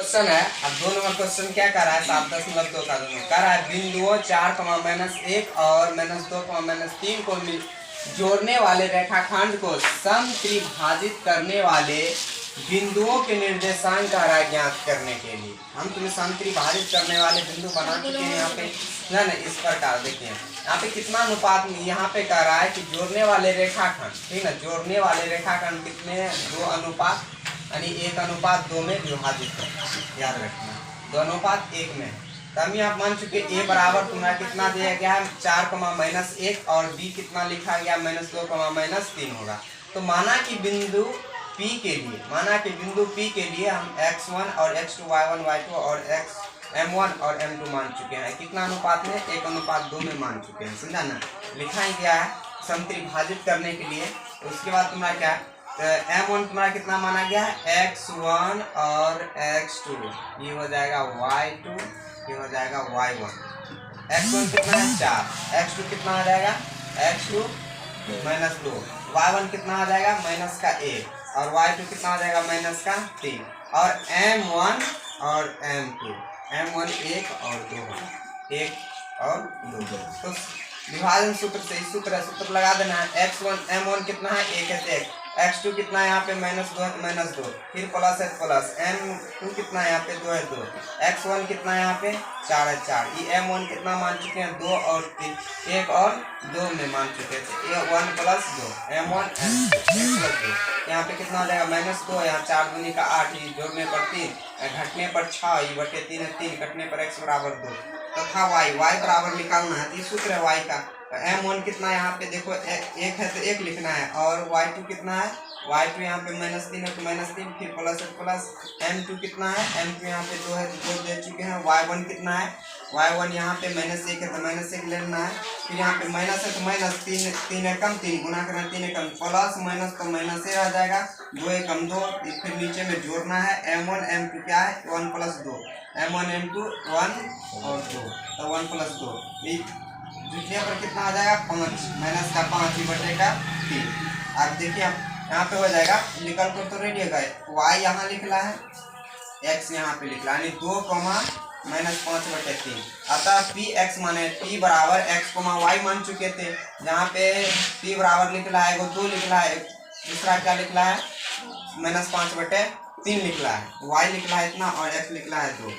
Question है। अब 2 number question क्या कर रहा है, 7.2 का दोनों कर रहा है। बिंदुओं 4, -1 और -2, -3 को जोड़ने वाले रेखाखंड को समत्रिभाजित करने वाले बिंदुओं के निर्देशांक का राय ज्ञात करने के लिए हम तुम्हें समत्रिभाजित करने वाले बिंदु बना चुके हैं। यहाँ पे ना इस प्रकार देखिए, यहाँ पे कितना अनुपात यहाँ पे कह रहा है कि जोड़ने वाले रेखाखंड, ठीक ना, जोड़ने वाले रेखाखंड कितने हैं, 2 अनुपात यानी 1:2 में विभाजित है। याद रखना 2:1 में। तभी आप मान चुके ए बराबर तुम्हारा कितना दिया गया है, 4, -1 और बी कितना लिखा गया, -2, -3 होगा। तो माना कि बिंदु P के लिए, हम x1 और x2, y1 y2 और m1 और m2 मान चुके हैं। कितना अनुपात में, 1:2 में मान चुके हैं। समझा ना, लिखा ही गया है समत्रिभाजित करने के लिए। उसके बाद तुम्हारा क्या है, m1 तुम्हारा कितना माना गया है, x1 और x2, ये हो जाएगा y2, ये हो जाएगा y1। x1 कितना है 4, x2 कितना आ जाएगा, x2 -2, y1 कितना आ जाएगा -1 और y2 कितना आ जाएगा -3। और m1 और m2, m1 1 और 2 1 और 2। तो विभाजन सूत्र से इस सूत्र लगा देना है। x1 m1 कितना है 1 है 1, x2 कितना है यहाँ पे -2 है -2, फिर प्लस है प्लस, m2 कितना है यहाँ पे 2 है 2, x1 कितना है यहाँ पे 4 है 4। ये m1 कितना मान चुके हैं 2 और 3, 1 और 2 में मान चुके थे। 1 + 2 m1 m2 यहाँ पे कितना हो जाएगा -2, यहाँ 4 दूनी का 8, जोड़ने पर 3, घटने पर 6, ये बटे 3 है 3, घटने पर x बराबर 2 तथा y बराबर निकालना है। तो सूत्र है y का। m1 कितना यहाँ पे देखो 1 है तो 1 लिखना है, और y2 कितना है, y2 यहाँ पे -3 है तो -3, फिर प्लस है प्लस, m2 कितना है, m2 यहाँ पे 2 है तो 2 दे चुके हैं। y1 कितना है, y1 यहाँ पे -1 है तो -1 लेना है, फिर यहाँ पे माइनस है तो -3, 3 है कम, 3 गुना करना, 3 है कम, प्लस माइनस तो माइनस ही रह जाएगा, 2 है कम 2, फिर नीचे में जोड़ना है। m1 m2 क्या है 1 + 2, m1 m2 1 और 2, तो 1 + 2 दूसरे पर कितना आ जाएगा 5, -5 ही बटेगा 3। अब देखिए यहाँ पे हो जाएगा, निकल कर तो रेडी है, y यहाँ लिख रहा है, x यहाँ पे लिख रहा है, यानी 2, -5/3। अतः px माने p बराबर x, y मान चुके थे। जहाँ पे p बराबर लिख रहा है, 2 लिख रहा है, दूसरा क्या लिख रहा है -5/3 लिख रहा है, y लिख रहा है इतना और x लिख रहा है 2।